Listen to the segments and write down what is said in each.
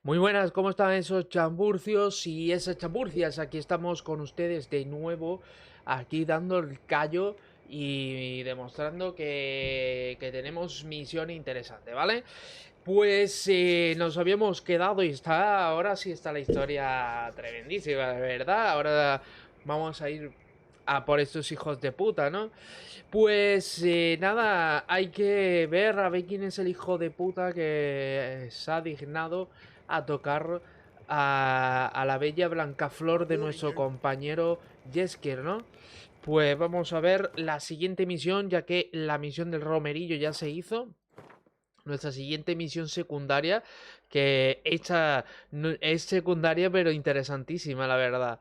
Muy buenas, ¿cómo están esos chamburcios y esas chamburcias? Aquí estamos con ustedes de nuevo, aquí dando el callo y demostrando que tenemos misión interesante, ¿vale? Pues nos habíamos quedado y ahora sí está la historia tremendísima, de verdad. Ahora vamos a ir a por estos hijos de puta, ¿no? Pues nada, hay que ver a ver quién es el hijo de puta que se ha dignado a tocar a la bella Blancaflor de nuestro compañero Jesker, ¿no? Pues vamos a ver la siguiente misión, ya que la misión del romerillo ya se hizo. Nuestra siguiente misión secundaria, que esta es secundaria pero interesantísima, la verdad.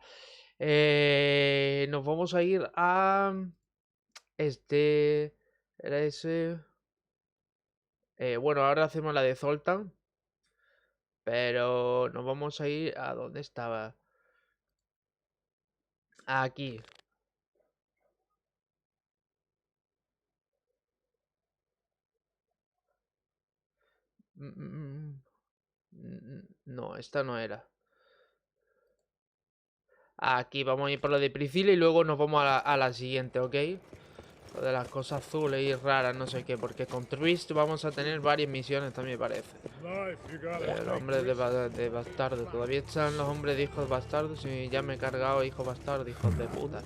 Nos vamos a ir a... Era ese... bueno, ahora hacemos la de Zoltan. Pero nos vamos a ir a donde estaba. Aquí. No, esta no era. Aquí vamos a ir por lo de Priscila y luego nos vamos a la siguiente, ¿ok? Lo de las cosas azules y raras, no sé qué. Porque con Twist vamos a tener varias misiones también, parece. El hombre de bastardo. Todavía están los hombres de hijos bastardos y ya me he cargado hijos bastardos, hijos de puta.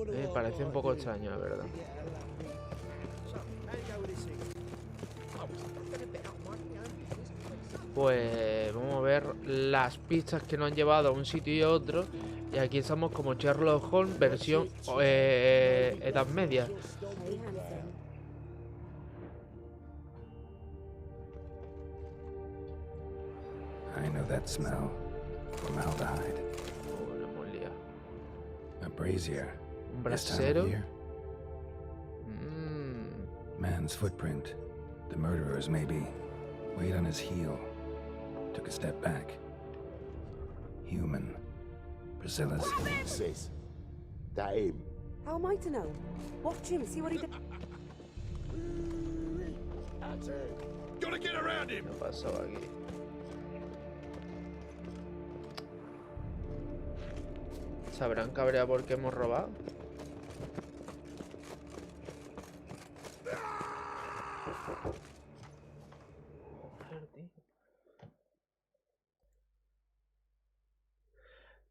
Me parece un poco extraño, la verdad. Pues vamos a ver las pistas que nos han llevado a un sitio y a otro. Y aquí estamos como Sherlock Holmes versión Edad Media. I know that smell. Formaldehyde. Oh, lo hemos liado. A brazier. Un This time of brasero. year. Man's footprint. The murderer's maybe. Weight on his heel. Took a step back. Human. Priscilla's. Sis. That him. How am I to know? Watch him, see what he does. That's it. Gotta get around him. ¿Qué pasó aquí? ¿Se habrán cabreado porque hemos robado?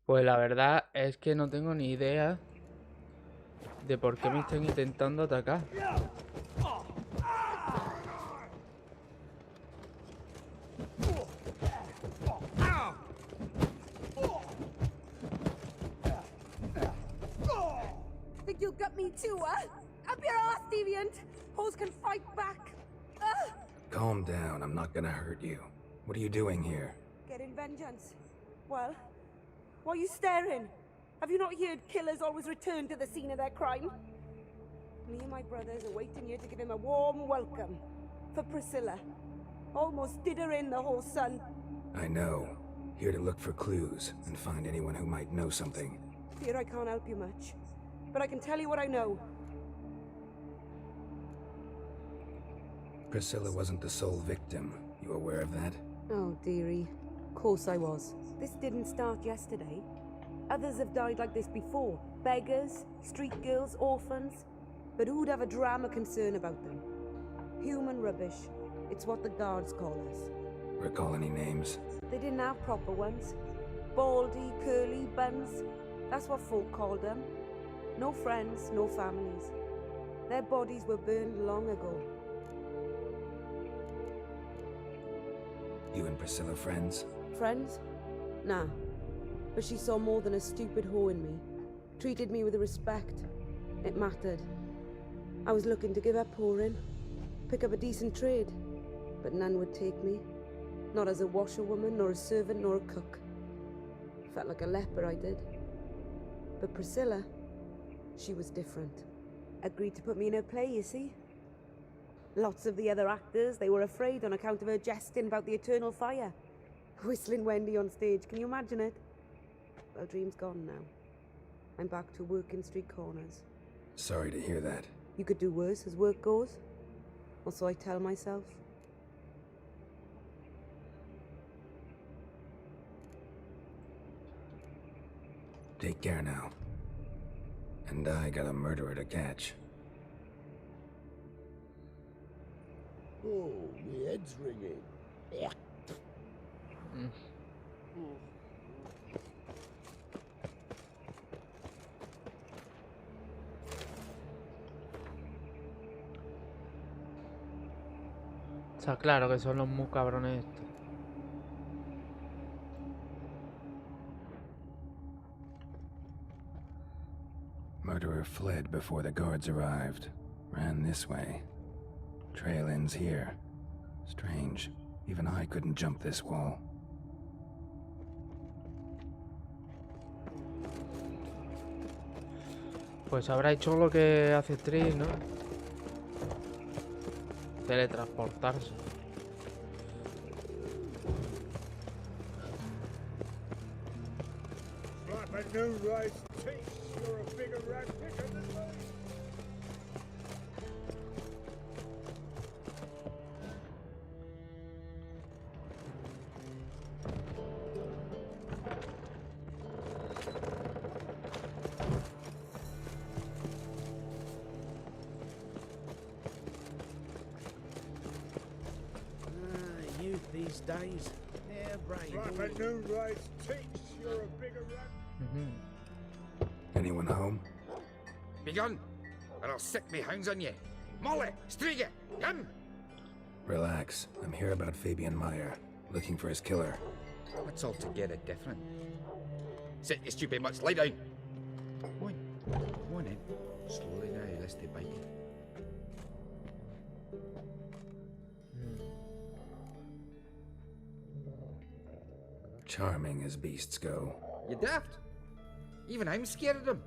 Pues la verdad es que no tengo ni idea de por qué me están intentando atacar. Think you'll gut me too, huh? Up your ass, deviant! Hoes can fight back! Calm down. I'm not gonna hurt you. What are you doing here? Getting vengeance. Well, why are you staring? Have you not heard killers always return to the scene of their crime? Me and my brothers are waiting here to give him a warm welcome. For Priscilla. Almost did her in, the whole son. I know. Here to look for clues and find anyone who might know something. Fear I can't help you much. But I can tell you what I know. Priscilla wasn't the sole victim. You aware of that? Oh, dearie. Of course I was. This didn't start yesterday. Others have died like this before. Beggars, street girls, orphans. But who'd have a drama concern about them? Human rubbish. It's what the guards call us. Recall any names? They didn't have proper ones. Baldy, curly, buns. That's what folk called them. No friends, no families. Their bodies were burned long ago. You and Priscilla friends? Friends? Nah. But she saw more than a stupid whore in me. Treated me with respect. It mattered. I was looking to give up whoring. Pick up a decent trade. But none would take me. Not as a washerwoman, nor a servant, nor a cook. Felt like a leper, I did. But Priscilla, she was different. Agreed to put me in her play, you see? Lots of the other actors, they were afraid on account of her jesting about the eternal fire. Whistling Wendy on stage, can you imagine it? Well, dream's gone now. I'm back to working street corners. Sorry to hear that. You could do worse as work goes. Or so I tell myself. Take care now. And I got a murderer to catch. Oh, my head's ringing. Yeah. Está claro que son los muy cabrones estos. Murderer fled before the guards arrived. Ran this way. Trail ends here. Strange. Even I couldn't jump this wall. Pues habrá hecho lo que hace Tris, ¿no? Teletransportarse. Like a new rice taste, you're a bigger rat picker than me. Youth these days, they're brave. Like a new rice taste, you're a bigger rat. Anyone home? Begun, or I'll sick me hounds on ye. Molly, Striga, come! Relax. I'm here about Fabian Meyer. Looking for his killer. That's altogether different. Sit your stupid mutts, lie down. Come on in. Slowly now, lest they bite you. Charming as beasts go. You daft? Even I'm scared of them.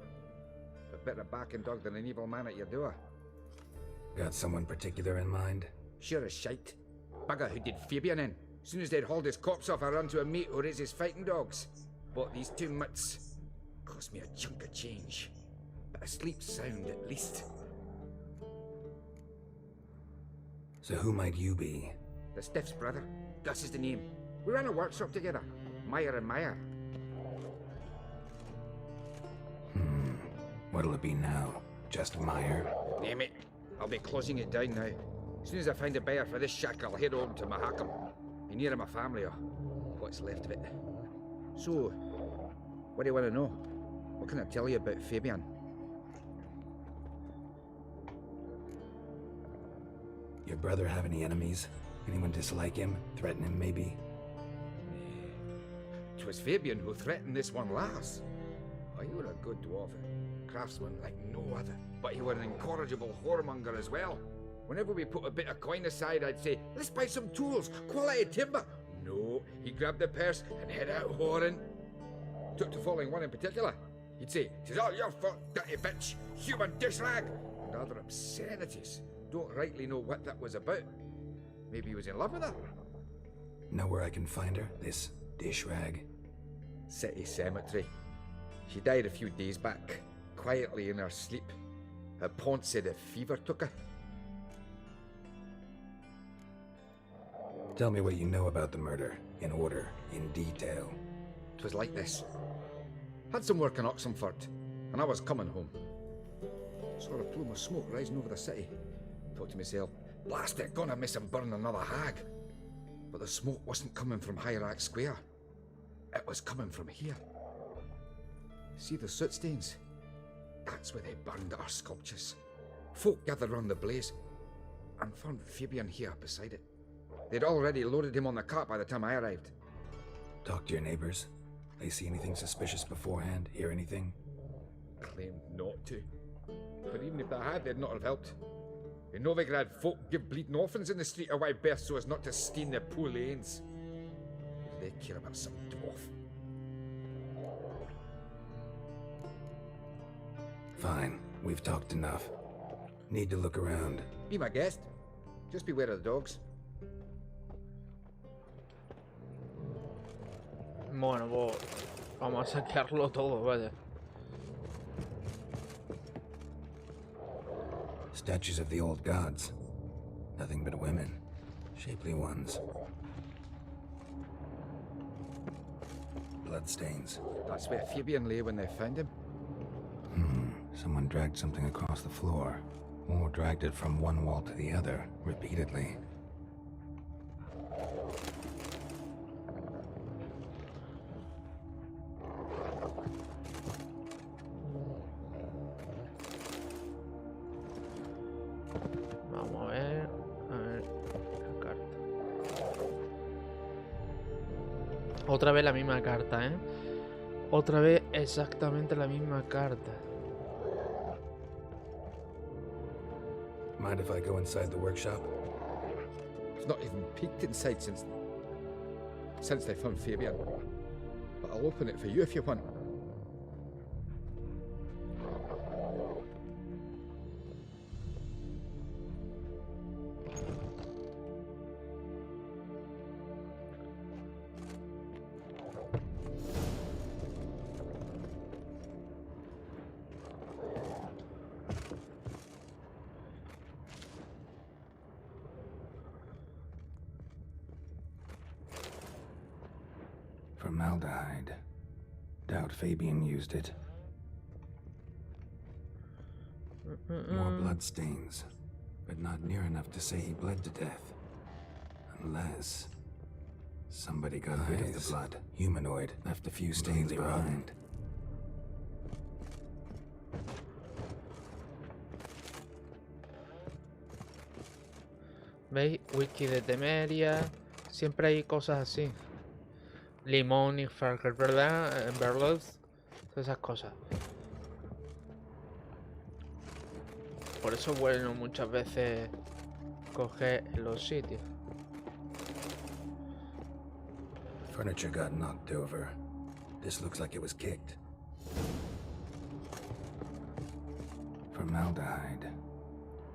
A better backing dog than an evil man at your door. Got someone particular in mind? Sure as shite. Bugger who did Fabian in. Soon as they'd hauled his corpse off, I ran to a mate who raises fighting dogs. Bought these 2 mutts. Cost me a chunk of change. But I sleep sound at least. So who might you be? The Stiff's brother. Gus is the name. We ran a workshop together. Meyer and Meyer. What'll it be now? Just Meyer? Name it. I'll be closing it down now. As soon as I find a buyer for this shack, I'll head home to Mahakam. Be near my family, or what's left of it. So, what do you want to know? What can I tell you about Fabian? Your brother have any enemies? Anyone dislike him? Threaten him, maybe? 'Twas Fabian who threatened this one last. Oh, you were a good dwarf. Craftsman like no other. But he were an incorrigible whoremonger as well. Whenever we put a bit of coin aside, I'd say, let's buy some tools, quality timber. No, he grabbed the purse and head out whoring. Took to following one in particular. He'd say, 'tis all your fault, dirty bitch, human dish rag, and other obscenities. Don't rightly know what that was about. Maybe he was in love with her. Know where I can find her? This dish rag? City cemetery. She died a few days back, quietly in her sleep. Her pont said a fever took her. Tell me what you know about the murder, in order, in detail. 'Twas like this. Had some work in Oxenford, and I was coming home. Saw a plume of smoke rising over the city. Thought to myself, blast it, gonna miss him burn another hag. But the smoke wasn't coming from Hierarch Square. It was coming from here. See the soot stains? That's where they burned our sculptures. Folk gathered round the blaze, and found Fabian here beside it. They'd already loaded him on the cart by the time I arrived. Talk to your neighbors. They see anything suspicious beforehand? Hear anything? Claimed not to. But even if they had, they'd not have helped. In Novigrad, folk give bleeding orphans in the street a wide berth so as not to stain their poor lanes. They care about some dwarf. Fine, we've talked enough. Need to look around. Be my guest. Just beware of the dogs. Bueno, pues vamos a saquearlo todo, vaya. Statues of the old gods. Nothing but women. Shapely ones. Bloodstains. That's where Fabian lay when they found him. Someone dragged something across the floor. Or dragged it from one wall to the other, repeatedly. Vamos a ver la carta. Otra vez la misma carta, ¿eh? Otra vez exactamente la misma carta. Mind if I go inside the workshop? It's not even peeked inside since they found Fabian. But I'll open it for you if you want. Formaldehyde. Doubt Fabian used it. More bloodstains, but not near enough to say he bled to death. Unless somebody got rid of the blood. Humanoid left a few stains behind. ¿Veis? Wiki de Temeria. Siempre hay cosas así. Limón y Farker, ¿verdad? Todas esas cosas. Por eso es bueno muchas veces coger los sitios. Furniture got knocked over. This looks like it was kicked. Formaldehyde.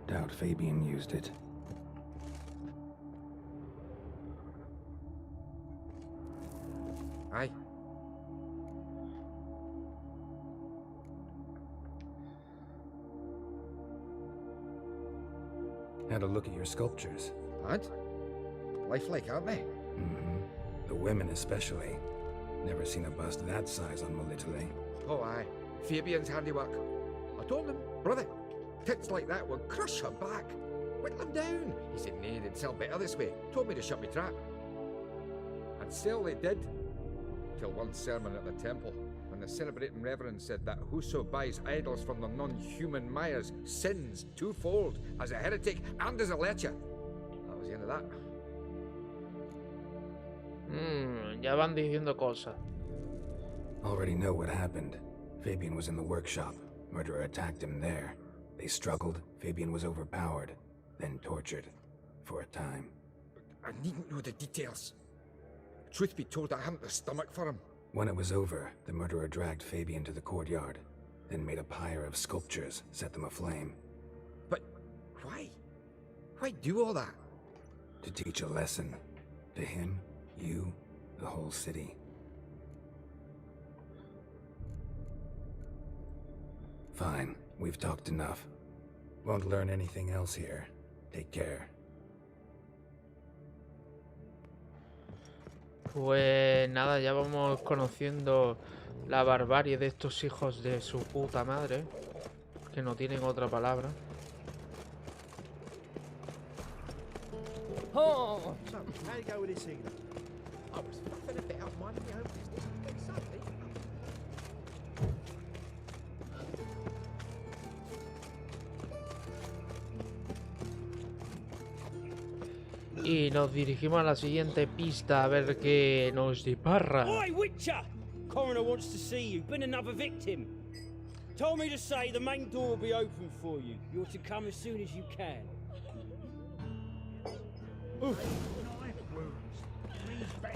Doubt Fabian used it. Aye. Had a look at your sculptures. And? Lifelike, aren't they? The women especially. Never seen a bust that size on Molitale. Oh, aye. Fabian's handiwork. I told him, brother, tits like that will crush her back. Whittle him down. He said, nay, they'd sell better this way. Told me to shut me trap. And sell they did. Till one sermon at the temple, when the celebrating reverend said that whoso buys idols from the non-human Mayas sins twofold, as a heretic and as a lecher. That was the end of that. Ya van diciendo cosas. Already know what happened. Fabian was in the workshop. Murderer attacked him there. They struggled. Fabian was overpowered, then tortured. For a time. I needn't know the details. Truth be told, I hadn't the stomach for him. When it was over, the murderer dragged Fabian to the courtyard, then made a pyre of sculptures, set them aflame. But why? Why do all that? To teach a lesson. To him, you, the whole city. Fine, we've talked enough. Won't learn anything else here. Take care. Pues nada, ya vamos conociendo la barbarie de estos hijos de su puta madre, que no tienen otra palabra. Oh! So, how you go with this evening? I was fucking a bit out minding my own business. Exactly. Y nos dirigimos a la siguiente pista a ver qué nos depara. Oi, Witcher! Coroner wants to see you. Been another victim. Told me to say the main door will be open for you. You're to come as soon as you can.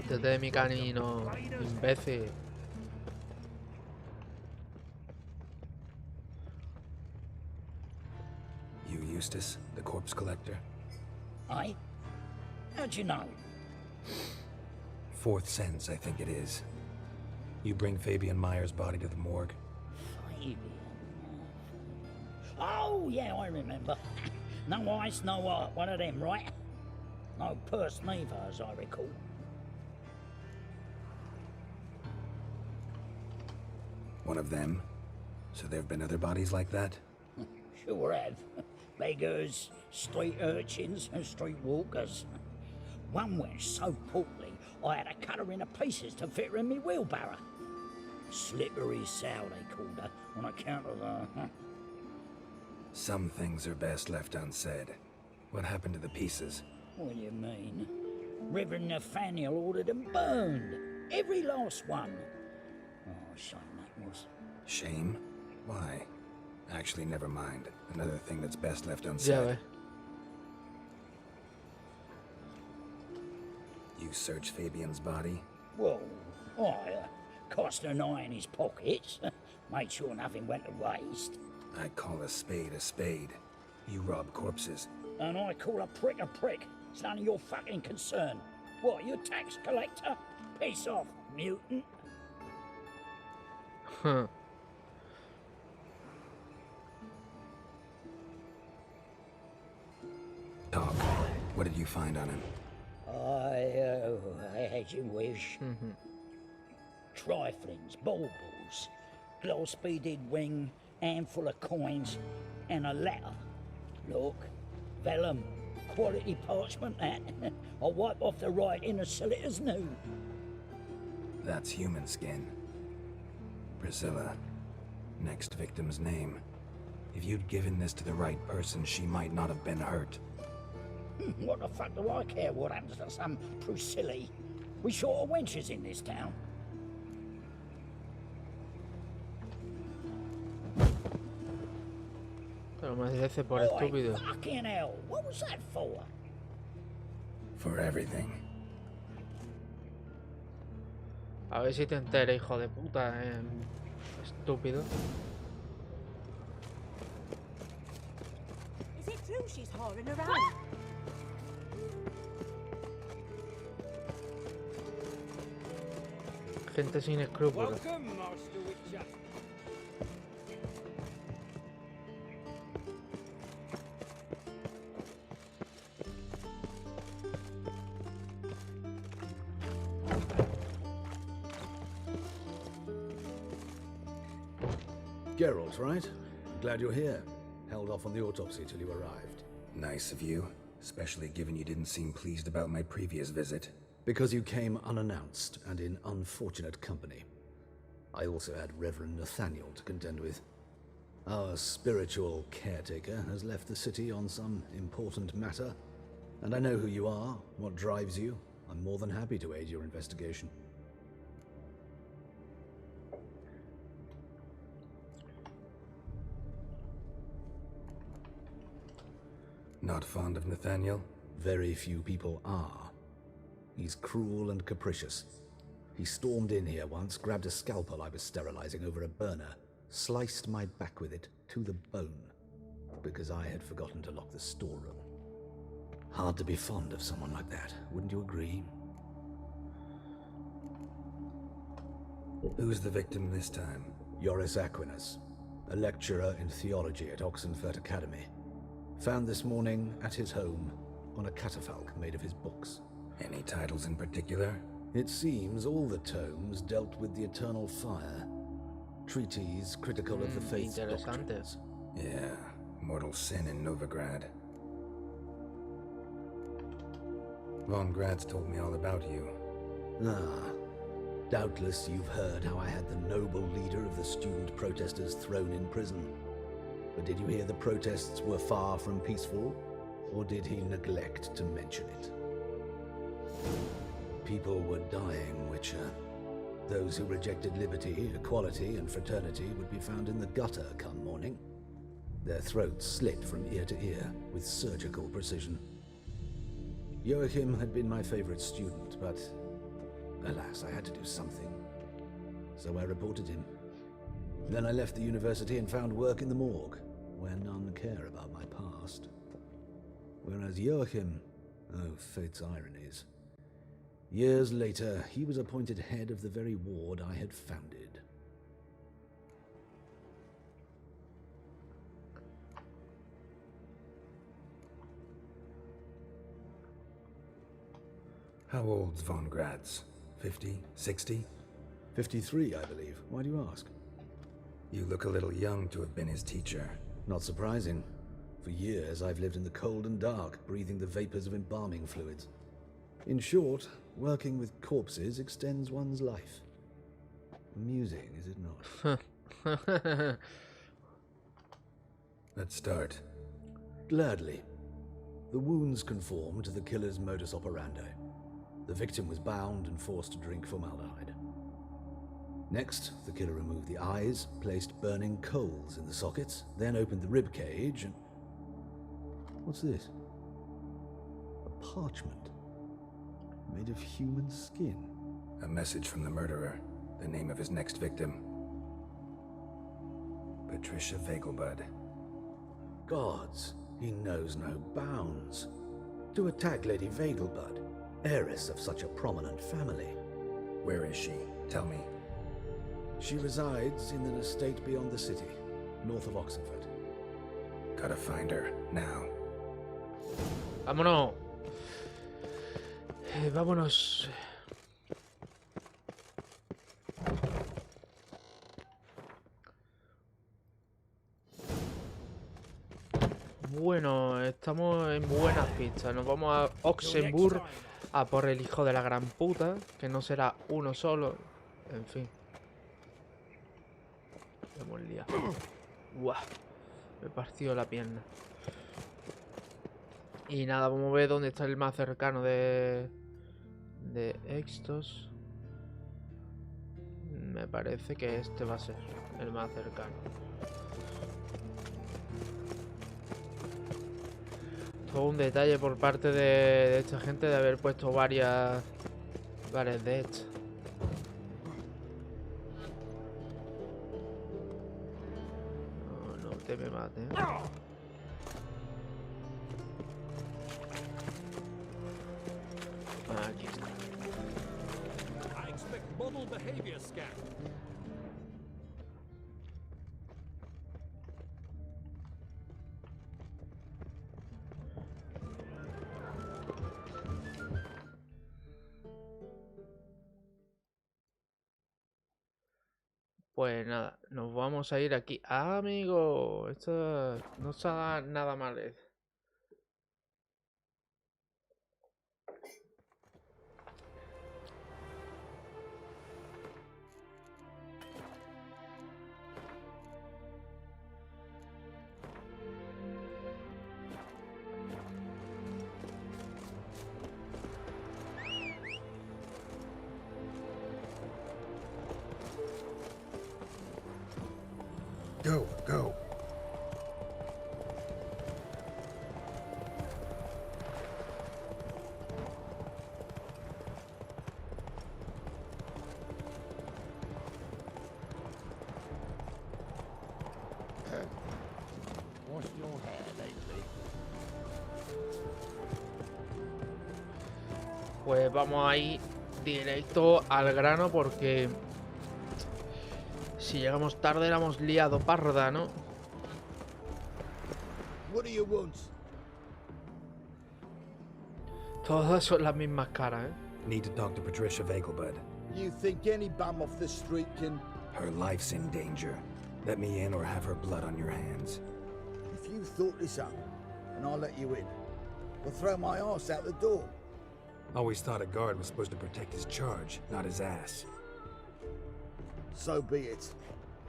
Desde de mi camino, imbécil. You, Eustace, the corpse collector? Aye? How'd you know? Fourth sense, I think it is. You bring Fabian Meyer's body to the morgue. Fabian. Oh, yeah, I remember. No ice, no art, one of them, right? No purse neither, as I recall. One of them? So there have been other bodies like that? Sure have. Beggars, street urchins, and street walkers. One went so portly, I had to cut her into pieces to fit her in me wheelbarrow. Slippery sow, they called her, on account of her. Some things are best left unsaid. What happened to the pieces? What do you mean? Reverend Nathaniel ordered them burned. Every last one. Oh, shame that was. Shame? Why? Actually, never mind. Another thing that's best left Ya unsaid. ves. You searched Fabian's body? Well, I cast an eye in his pockets. Made sure nothing went to waste. I call a spade a spade. You rob corpses. And I call a prick. It's none of your fucking concern. What, you tax collector? Piss off, mutant. Huh. Talk. What did you find on him? As you wish. Triflings, baubles, gloss-beaded ring, handful of coins, and a letter. Look, vellum, quality parchment that. I'll wipe off the writing as sell it as new. That's human skin. Priscilla. Next victim's name. If you'd given this to the right person, she might not have been hurt. What the fuck do I care what happens to some Priscilla? We short of wenches in this town. Pero me dice por Oi, estúpido. fucking hell, what was that for? For everything. A ver si te enteras, hijo de puta, estúpido. Is it true she's whoring around? Gente sin escrúpulos. Welcome, Master Witcher. Geralt, right? Glad you're here. Held off on the autopsy till you arrived. Nice of you, especially given you didn't seem pleased about my previous visit. Because you came unannounced and in unfortunate company. I also had Reverend Nathaniel to contend with. Our spiritual caretaker has left the city on some important matter, and I know who you are, what drives you. I'm more than happy to aid your investigation. Not fond of Nathaniel? Very few people are. He's cruel and capricious. He stormed in here once, grabbed a scalpel I was sterilizing over a burner, sliced my back with it to the bone, because I had forgotten to lock the storeroom. Hard to be fond of someone like that, wouldn't you agree? Who's the victim this time? Joris Aquinas, a lecturer in theology at Oxenfurt Academy. Found this morning at his home on a catafalque made of his books. Any titles in particular? It seems all the tomes dealt with the eternal fire. Treatises critical of the faith's Interesante. doctrines. Yeah, mortal sin in Novigrad. Von Grad's told me all about you. Ah, doubtless you've heard how I had the noble leader of the student protesters thrown in prison. But did you hear the protests were far from peaceful? Or did he neglect to mention it? People were dying, Witcher. Those who rejected liberty, equality, and fraternity would be found in the gutter come morning. Their throats slit from ear to ear with surgical precision. Joachim had been my favorite student, but alas, I had to do something. So I reported him. Then I left the university and found work in the morgue, where none care about my past. Whereas Joachim, oh, fate's ironies, Years later, he was appointed head of the very ward I had founded. How old's Von Graz? 50? 60? 53, I believe. Why do you ask? You look a little young to have been his teacher. Not surprising. For years, I've lived in the cold and dark, breathing the vapors of embalming fluids. In short, working with corpses extends one's life. Amusing, is it not? Let's start. Gladly. The wounds conform to the killer's modus operandi. The victim was bound and forced to drink formaldehyde. Next, the killer removed the eyes, placed burning coals in the sockets, then opened the rib cage and... What's this? A parchment. Made of human skin. A message from the murderer. The name of his next victim. Patricia Vegelbud. Gods, he knows no bounds. To attack Lady Vegelbud, heiress of such a prominent family. Where is she? Tell me. She resides in an estate beyond the city, north of Oxenford. Gotta find her, now. Vámonos. Vámonos. Bueno, estamos en buenas pistas. Nos vamos a Oxenburg a por el hijo de la gran puta, que no será uno solo. En fin. Hemos liado. Buah. Me he partido la pierna. Y nada, vamos a ver dónde está el más cercano de estos. Me parece que este va a ser el más cercano. Todo un detalle por parte de esta gente de haber puesto varias de estas. No te me mates, ¿eh? Aquí está. Pues nada, nos vamos a ir aquí. Ah, amigo, esto no está nada mal. Go, go. Wash your hair lately. Pues vamos a ir directo al grano porque si llegamos tarde la hemos liado parda, ¿no? What do you want? Todas son las mismas caras, ¿eh? Need to talk to Patricia Vegelbud. You think any bum off the street can... Her life's in danger. Let me in or have her blood on your hands. If you thought this up, and I'll let you in, I'll throw my ass out the door. Always thought a guard was supposed to protect his charge, not his ass. So be it.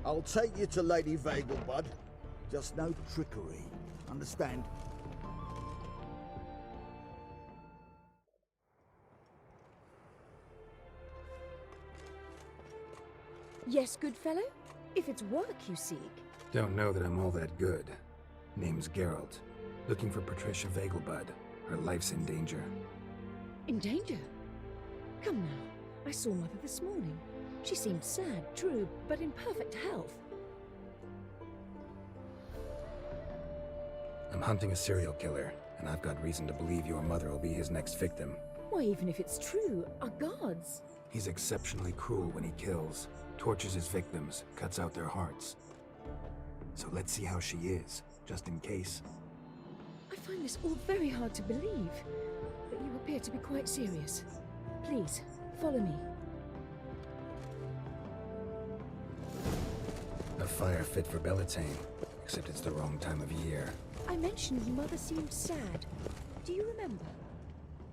I'll take you to Lady Vegelbud. Just no trickery. Understand? Yes, good fellow? If it's work you seek. Don't know that I'm all that good. Name's Geralt. Looking for Patricia Vegelbud. Her life's in danger. In danger? Come now. I saw Mother this morning. She seemed sad, true, but in perfect health. I'm hunting a serial killer, and I've got reason to believe your mother will be his next victim. Why, even if it's true, our guards... He's exceptionally cruel when he kills, tortures his victims, cuts out their hearts. So let's see how she is, just in case. I find this all very hard to believe, but you appear to be quite serious. Please, follow me. A fire fit for Bellatane, except it's the wrong time of year. I mentioned Mother seemed sad. Do you remember?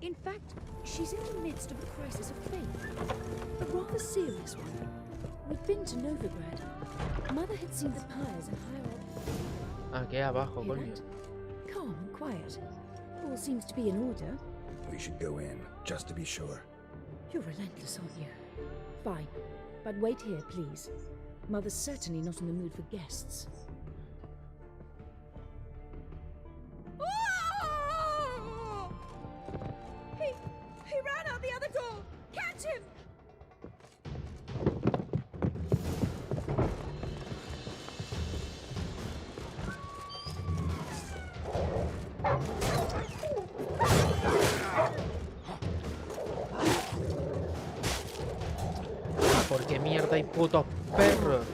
In fact, she's in the midst of a crisis of faith. A rather serious one. We'd been to Novigrad. Mother had seen the pyres and higher up. Aquí abajo, Hear coño. that? Calm and quiet. All seems to be in order. We should go in, just to be sure. You're relentless, aren't you? Fine. But wait here, please. Mother's certainly not in the mood for guests. He ran out the other door! Catch him! ¿Por qué mierda hay putos perros?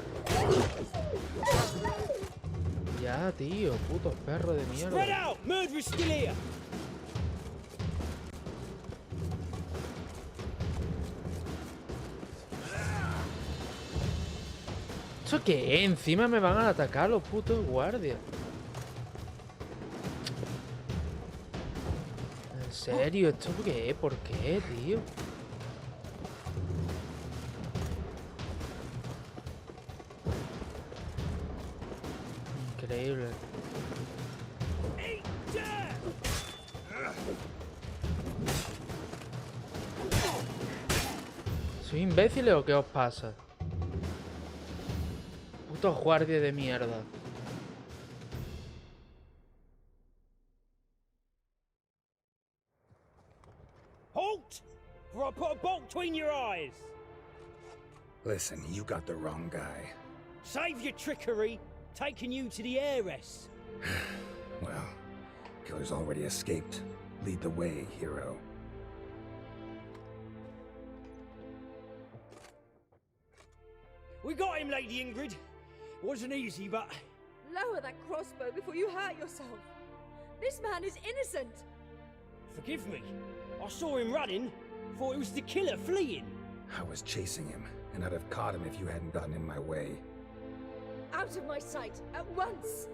Ya, tío, putos perros de Spread mierda. out! Murderer's still here! ¿Eso qué? Encima me van a atacar los putos guardias. ¿En serio? ¿Esto qué? ¿Por qué, tío? Increíble. ¿Soy imbécil o qué os pasa? Putos guardias de mierda. Halt! Or I'll put a bolt between your eyes! Listen, you got the wrong guy. Save your trickery! Taking you to the heiress! Well, killer's already escaped. Lead the way, hero. We got him, Lady Ingrid. Wasn't easy, but... Lower that crossbow before you hurt yourself. This man is innocent. Forgive me. I saw him running. Thought it was the killer fleeing. I was chasing him, and I'd have caught him if you hadn't gotten in my way. Out of my sight, at once!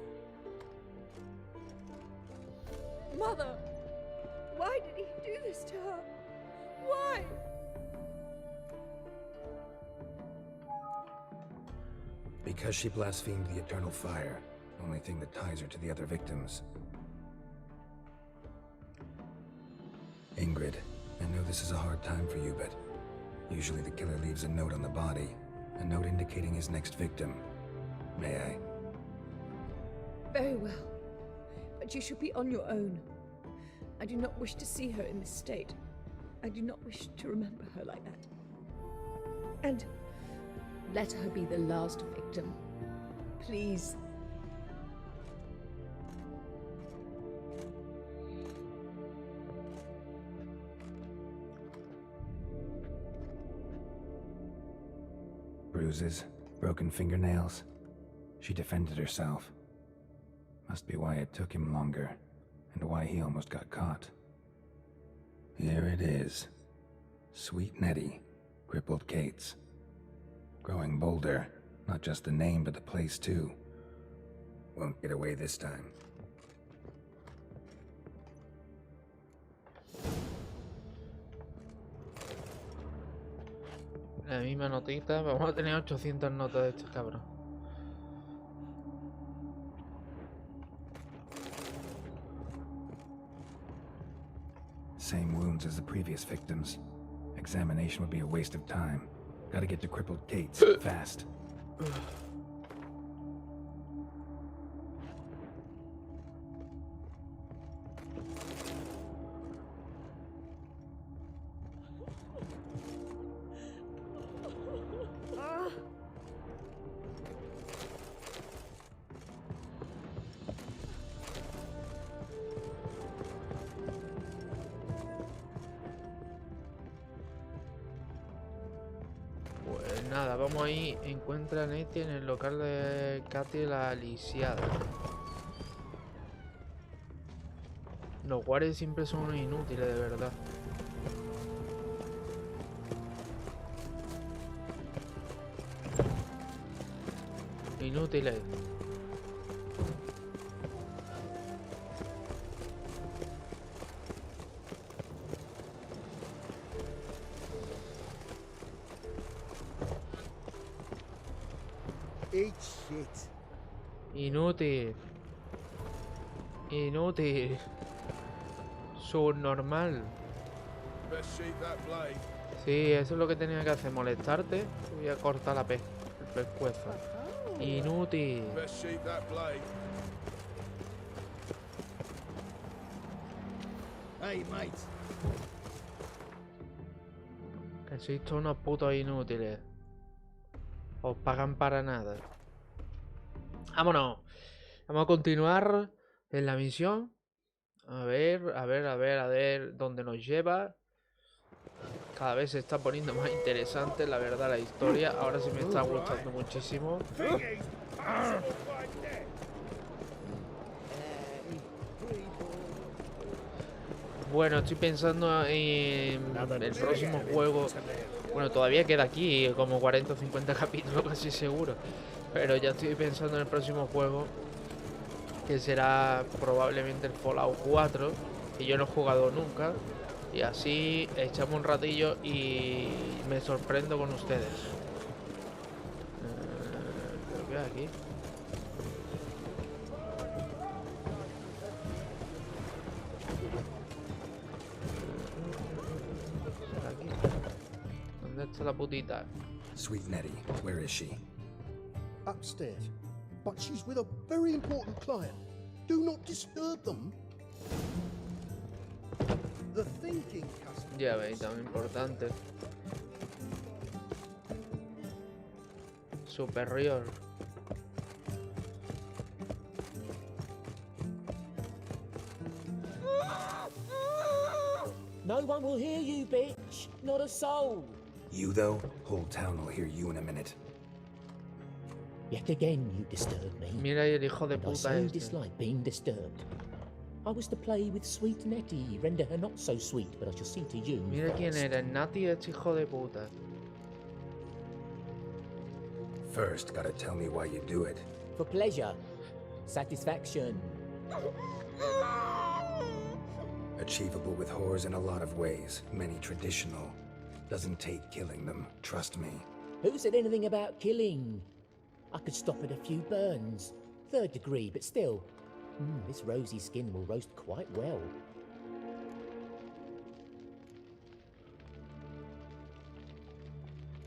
Mother! Why did he do this to her? Why? Because she blasphemed the eternal fire, only thing that ties her to the other victims. Ingrid, I know this is a hard time for you, but usually the killer leaves a note on the body, a note indicating his next victim. May I? Very well. But you should be on your own. I do not wish to see her in this state. I do not wish to remember her like that. And let her be the last victim. Please. Bruises, broken fingernails. She defended herself. Must be why it took him longer, and why he almost got caught. Here it is. Sweet Nettie, crippled Kate's. Growing bolder, not just the name, but the place too. Won't get away this time. La misma notita. Vamos a tener 800 notas de este cabrón. Same wounds as the previous victims. Examination would be a waste of time. Gotta get to crippled Kate's, fast. nada, vamos ahí. Encuentra a Nettie en el local de Katy la lisiada. Los guardias siempre son unos inútiles, de verdad. Inútiles. Eat shit. Inútil. Inútil. Subnormal. Sí, eso es lo que tenía que hacer, molestarte. Voy a cortar el pescuezo. Inútil. Hey, mate. Que sois todos unos putos inútiles. Os pagan para nada. Vámonos. Vamos a continuar en la misión. A ver dónde nos lleva. Cada vez se está poniendo más interesante, la verdad, la historia. Ahora sí me está gustando muchísimo. Bueno, estoy pensando en el próximo juego. Bueno, todavía queda aquí como 40 o 50 capítulos, casi seguro. Pero ya estoy pensando en el próximo juego, que será probablemente el Fallout 4, que yo no he jugado nunca. Y así echamos un ratillo y me sorprendo con ustedes. Creo que aquí. ¿Será aquí? ¿Dónde está la putita? Sweet Nettie, where is she? Upstairs, but she's with a very important client. Do not disturb them. The thinking customer. Ya veis, tan importante. Superior. No one will hear you, bitch. Not a soul. You, though? Whole town will hear you in a minute. Yet again, you disturb me. Mira ahí el hijo de And I puta so este. dislike being disturbed. I was to play with sweet Nettie, render her not so sweet, but I shall see to you. Mira quién first. era, Nati, este hijo de puta. First, gotta tell me why you do it. For pleasure, satisfaction. Achievable with whores in a lot of ways, many traditional. Doesn't take killing them, trust me. Who said anything about killing? I could stop at a few burns. 3rd degree, but still. This rosy skin will roast quite well.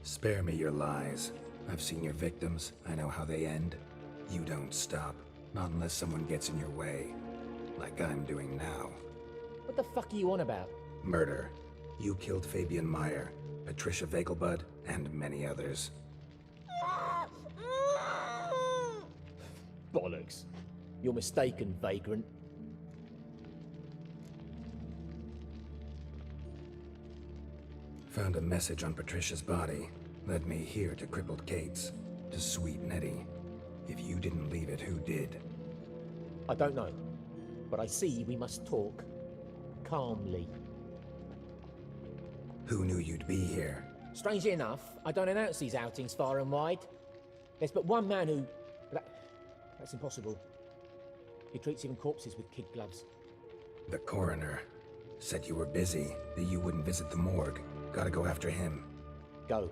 Spare me your lies. I've seen your victims, I know how they end. You don't stop, not unless someone gets in your way. Like I'm doing now. What the fuck are you on about? Murder. You killed Fabian Meyer, Patricia Vegelbud, and many others. Bollocks. You're mistaken, vagrant. Found a message on Patricia's body. Led me here to crippled Kate's. To sweet Nettie. If you didn't leave it, who did? I don't know, but I see we must talk. Calmly. Who knew you'd be here? Strangely enough, I don't announce these outings far and wide. There's but one man who... That's impossible. He treats even corpses with kid gloves. The coroner. Said you were busy, that you wouldn't visit the morgue. Gotta go after him. Go.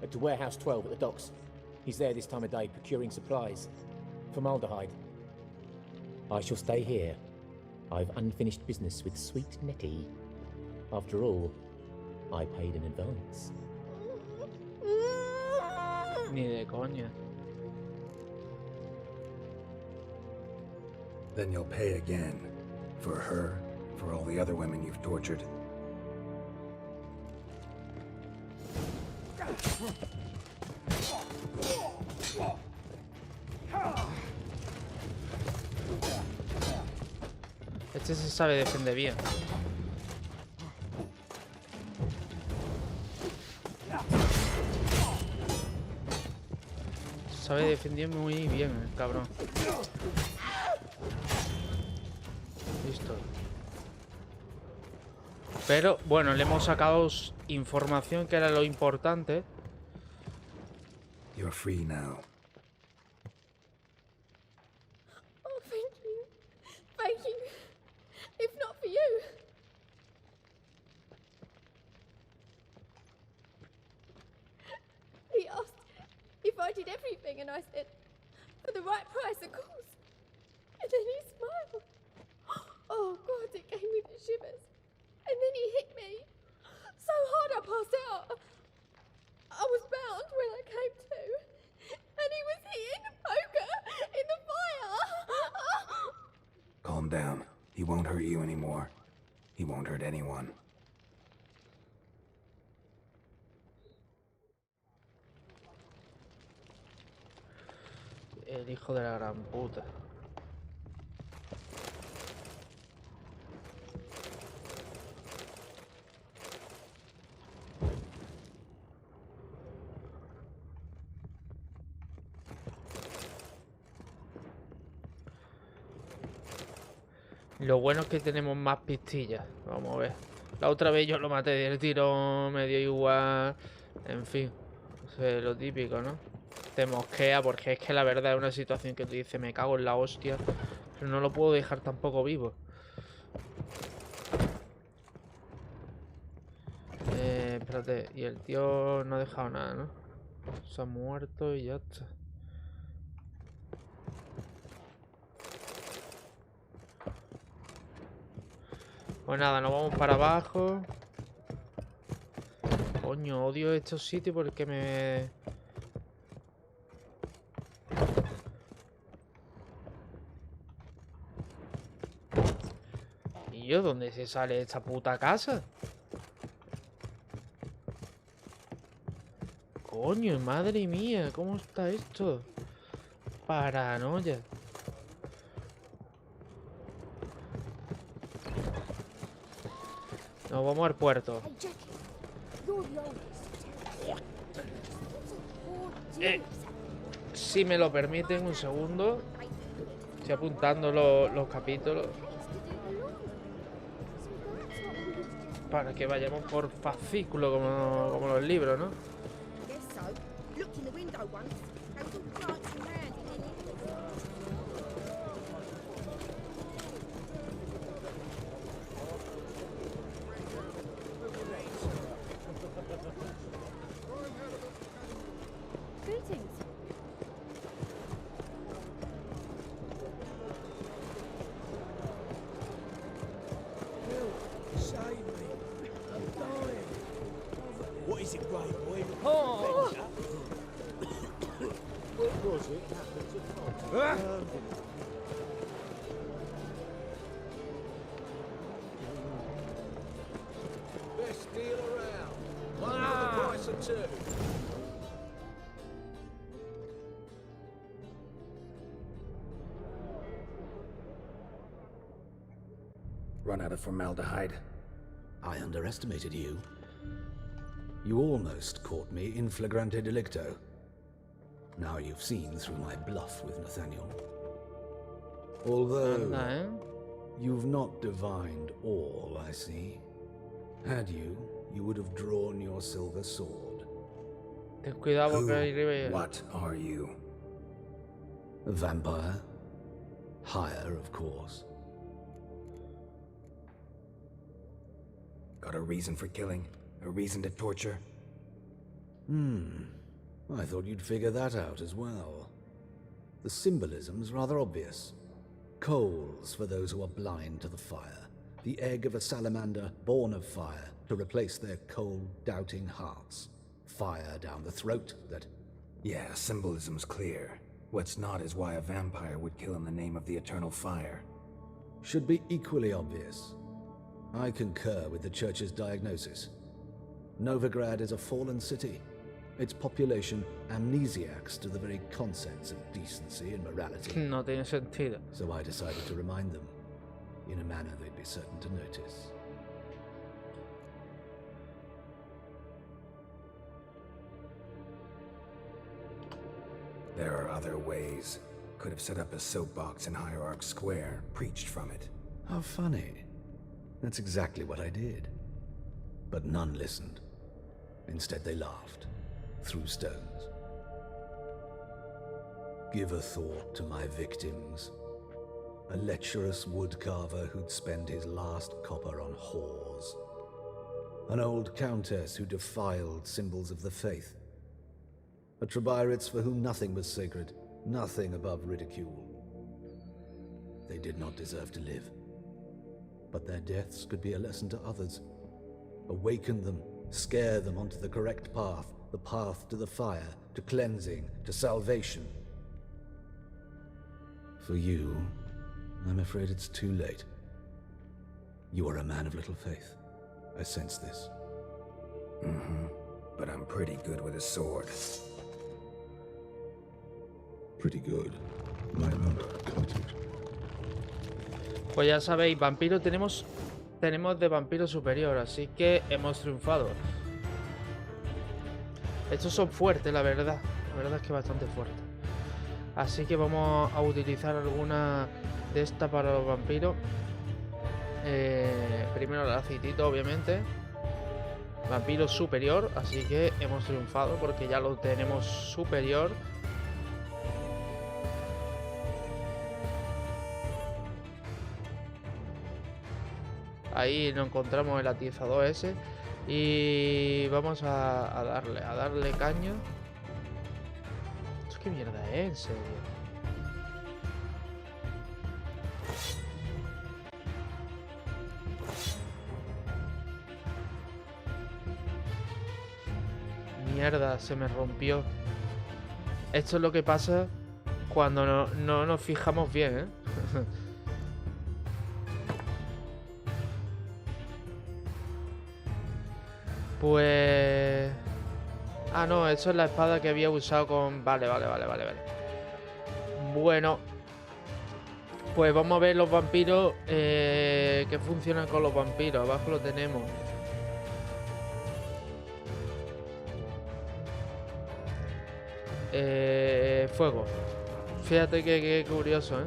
To Warehouse 12 at the docks. He's there this time of day, procuring supplies. Formaldehyde. I shall stay here. I've unfinished business with sweet Nettie. After all, I paid in advance. Ni de coña. Then you'll pay again. For her, for all the other women you've tortured. Este se sabe defender bien. sabe defender muy bien el cabrón. Listo. Pero, bueno, le hemos sacado información que era lo importante. You're free now. Oh, thank you. Thank you. If not for you. He asked if I did everything, and I said, for the right price, of course. And then he smiled. Oh, God, it gave me the shivers. And then he hit me so hard I passed out. I was bound when I came to. And he was hitting the poker in the fire. Calm down. He won't hurt you anymore. He won't hurt anyone. El hijo de la gran puta. Lo bueno es que tenemos más pistillas. Vamos a ver. La otra vez yo lo maté del tiro, me dio igual. En fin. O sea, lo típico, ¿no? Te mosquea porque es que la verdad es una situación que tú dices, me cago en la hostia. Pero no lo puedo dejar tampoco vivo. Espérate. Y el tío no ha dejado nada, ¿no? Se ha muerto y ya está. Pues nada, nos vamos para abajo. Coño, odio estos sitios porque me... ¿Y yo dónde se sale esta puta casa? Coño, madre mía, ¿cómo está esto? Paranoia. Nos vamos al puerto. Si me lo permiten, un segundo. Estoy apuntando los capítulos. Para que vayamos por fascículo como los libros, ¿no? Run out of formaldehyde. I underestimated you. You almost caught me in flagrante delicto. Now you've seen through my bluff with Nathaniel. Although you've not divined all, I see. Had you, you would have drawn your silver sword. Ten cuidado porque ahí arriba. What are you? A vampire. Higher, of course. Got a reason for killing? A reason to torture? I thought you'd figure that out as well. The symbolism's rather obvious. Coals for those who are blind to the fire. The egg of a salamander born of fire to replace their cold, doubting hearts. Fire down the throat that... Yeah, symbolism's clear. What's not is why a vampire would kill in the name of the eternal fire. Should be equally obvious. I concur with the Church's diagnosis. Novigrad is a fallen city. Its population amnesiacs to the very concepts of decency and morality. No tiene sentido. So I decided to remind them, in a manner they'd be certain to notice. There are other ways. Could have set up a soapbox in Hierarch Square, preached from it. How funny. That's exactly what I did. But none listened. Instead, they laughed. Threw stones. Give a thought to my victims. A lecherous woodcarver who'd spend his last copper on whores. An old countess who defiled symbols of the faith. A Trebirates for whom nothing was sacred, nothing above ridicule. They did not deserve to live. But their deaths could be a lesson to others. Awaken them, scare them onto the correct path, the path to the fire, to cleansing, to salvation. For you, I'm afraid it's too late. You are a man of little faith. I sense this. But I'm pretty good with a sword. Pretty good. My number, Pues ya sabéis, vampiro tenemos de vampiro superior, así que hemos triunfado. Estos son fuertes, la verdad. La verdad es que bastante fuertes. Así que vamos a utilizar alguna de estas para los vampiros. Primero el aceitito, obviamente. Vampiro superior, así que hemos triunfado porque ya lo tenemos superior. Ahí nos encontramos el atizador ese. Y vamos a darle caña. ¿Esto qué mierda es? En serio. Mierda, se me rompió. Esto es lo que pasa cuando no nos fijamos bien, ¿eh? Pues... Ah, no, eso es la espada que había usado con... Vale. Bueno. Pues vamos a ver los vampiros que funcionan con los vampiros. Abajo lo tenemos. Fuego. Fíjate que curioso, ¿eh?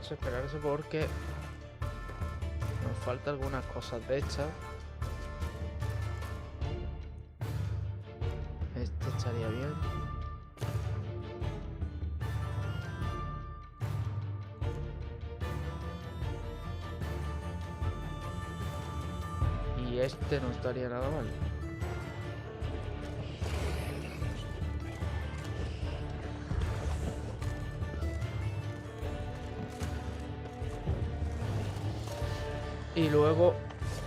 Esperarse porque nos falta algunas cosas de estas. Este estaría bien. Y este no estaría nada mal. Y luego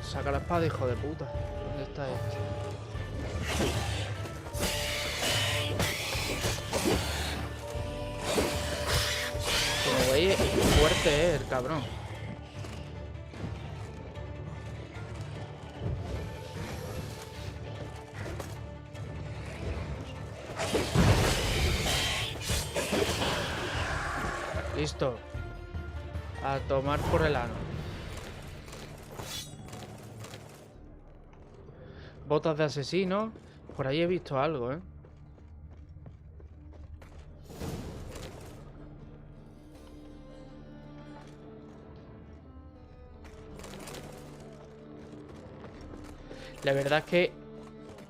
saca la espada, hijo de puta. ¿Dónde está este? Como veis, fuerte el cabrón. Listo. A tomar por el ano. Botas de asesino. Por ahí he visto algo, ¿eh? La verdad es que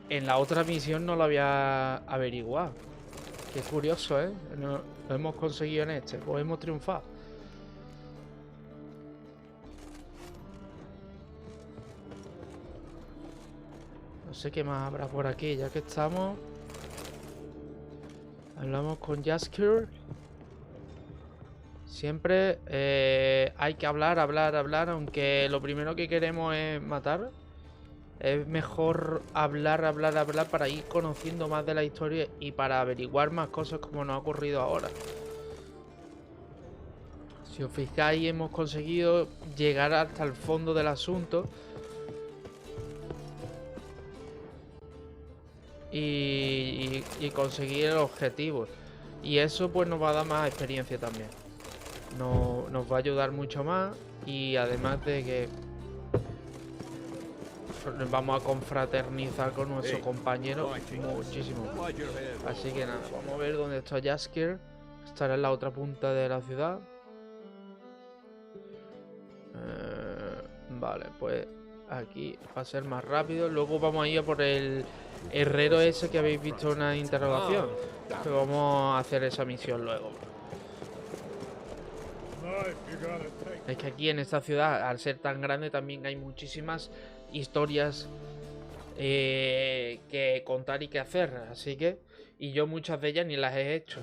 en la otra misión no lo había averiguado. Qué curioso, ¿eh? Lo hemos conseguido en este. Pues hemos triunfado. No sé qué más habrá por aquí, ya que estamos. Hablamos con Jaskier. Siempre hay que hablar, aunque lo primero que queremos es matar. Es mejor hablar para ir conociendo más de la historia y para averiguar más cosas como nos ha ocurrido ahora. Si os fijáis, hemos conseguido llegar hasta el fondo del asunto. Y conseguir el objetivo. Y eso pues nos va a dar más experiencia también. nos va a ayudar mucho más. Y además de que nos vamos a confraternizar con nuestro compañero muchísimo. Así que nada, vamos a ver dónde está Jaskier. Estará en la otra punta de la ciudad. Vale, pues aquí va a ser más rápido. Luego vamos a ir a por el herrero ese que habéis visto en una interrogación. Que vamos a hacer esa misión luego. Es que aquí en esta ciudad, al ser tan grande, también hay muchísimas historias que contar y que hacer. Así que, y yo muchas de ellas ni las he hecho.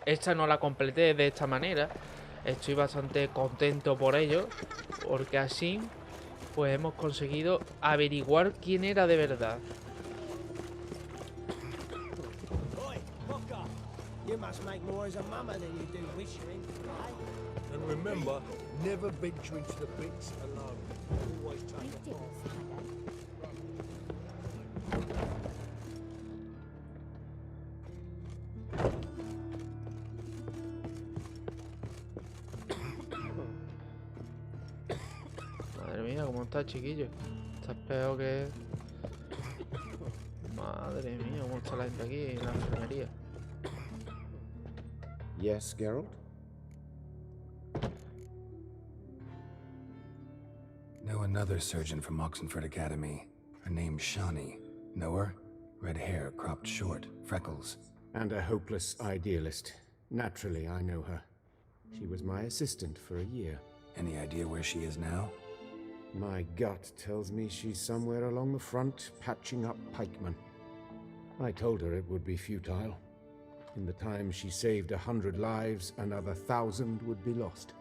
Esta no la completé de esta manera. Estoy bastante contento por ello, porque así pues hemos conseguido averiguar quién era de verdad. And remember, never venture into the pits alone. Always take a Madre mía, cómo está, chiquillo. Está peor que... Madre mía, cómo está la gente aquí en la enfermería. Yes, Geralt? Know another surgeon from Oxenford Academy. Her name's Shawnee. Know her? Red hair, cropped short, freckles. And a hopeless idealist. Naturally, I know her. She was my assistant for a year. Any idea where she is now? My gut tells me she's somewhere along the front, patching up pikemen. I told her it would be futile. In the time she saved 100 lives, another 1,000 would be lost.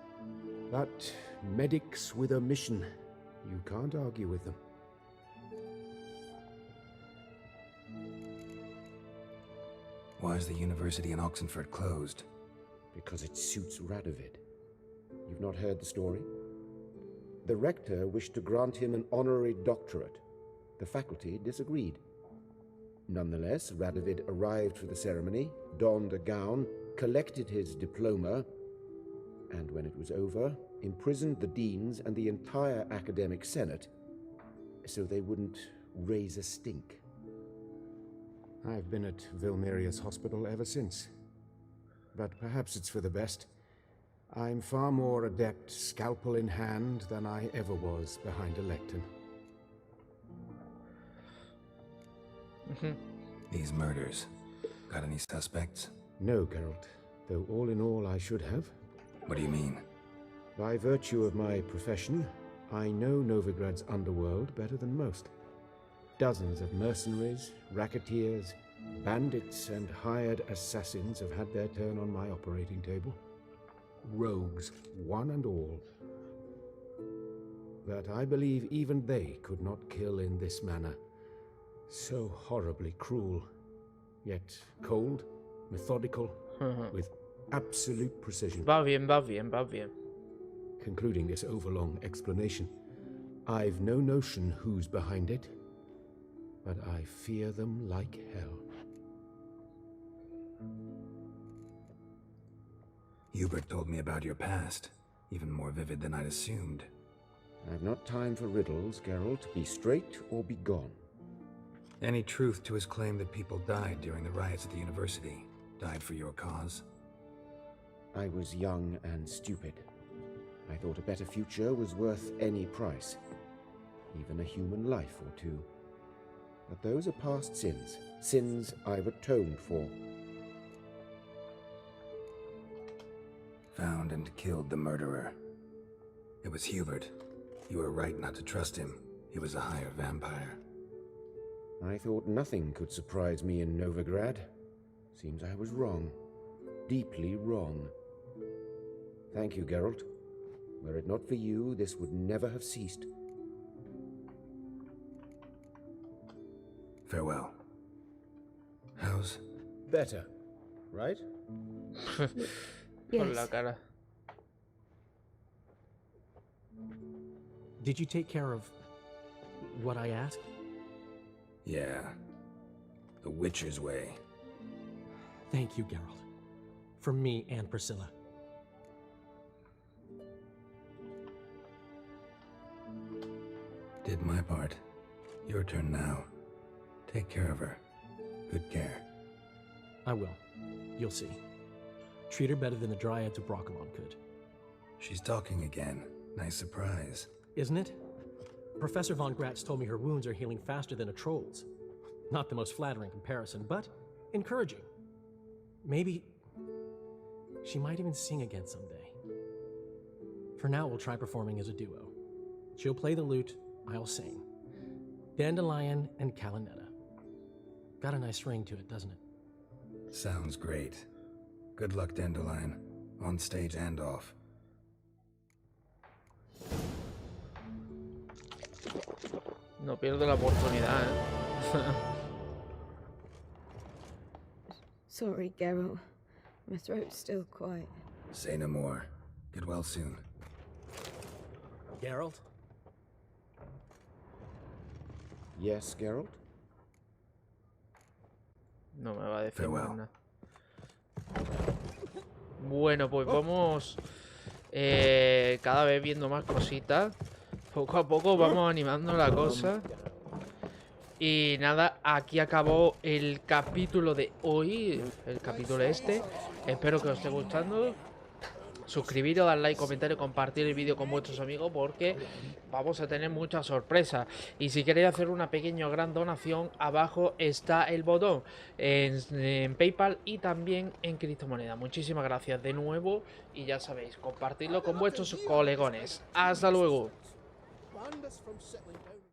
But medics with a mission, you can't argue with them. Why is the university in Oxenford closed? Because it suits Radovid. You've not heard the story? The rector wished to grant him an honorary doctorate. The faculty disagreed. Nonetheless, Radovid arrived for the ceremony, donned a gown, collected his diploma, and when it was over, imprisoned the deans and the entire academic senate so they wouldn't raise a stink. I've been at Vilmerius Hospital ever since. But perhaps it's for the best. I'm far more adept scalpel in hand than I ever was behind a lectern. These murders. Got any suspects? No, Geralt. Though all in all I should have. What do you mean? By virtue of my profession, I know Novigrad's underworld better than most. Dozens of mercenaries, racketeers, bandits, and hired assassins have had their turn on my operating table. Rogues, one and all. But I believe even they could not kill in this manner. So horribly cruel, yet cold, methodical, with absolute precision. Va bien, va bien, va bien. Concluding this overlong explanation, I've no notion who's behind it, but I fear them like hell. Hubert told me about your past, even more vivid than I'd assumed. I've not time for riddles, Geralt. Be straight or be gone. Any truth to his claim that people died during the riots at the university? Died for your cause? I was young and stupid. I thought a better future was worth any price. Even a human life or two. But those are past sins. Sins I've atoned for. Found and killed the murderer. It was Hubert. You were right not to trust him. He was a higher vampire. I thought nothing could surprise me in Novigrad. Seems I was wrong. Deeply wrong. Thank you, Geralt. Were it not for you, this would never have ceased. Farewell. How's... Better, right? Con la cara. Did you take care of what I asked? Yeah. The Witcher's way. Thank you, Geralt. From me and Priscilla. Did my part. Your turn now. Take care of her. Good care. I will. You'll see. Treat her better than the Dryads of Brockamon could. She's talking again. Nice surprise. Isn't it? Professor Von Gratz told me her wounds are healing faster than a troll's. Not the most flattering comparison, but encouraging. Maybe she might even sing again someday. For now, we'll try performing as a duo. She'll play the lute, I'll sing. Dandelion and Calinetta. Got a nice ring to it, doesn't it? Sounds great. Good luck, Dandelion. On stage and off. No pierdo la oportunidad, ¿eh? Sorry, Geralt. My throat's still quiet. Say no more. Get well soon. Geralt? Yes, Geralt? No me va a decir Farewell. nada. Bueno, pues vamos cada vez viendo más cositas. Poco a poco vamos animando la cosa. Y nada, aquí acabó el capítulo de hoy. El capítulo este. Espero que os esté gustando. Suscribiros, dar like, comentar y compartir el vídeo con vuestros amigos, porque vamos a tener muchas sorpresas. Y si queréis hacer una pequeña o gran donación, abajo está el botón en PayPal y también en criptomonedas. Muchísimas gracias de nuevo y ya sabéis, compartirlo con vuestros colegones. Hasta luego. Banned us from settling down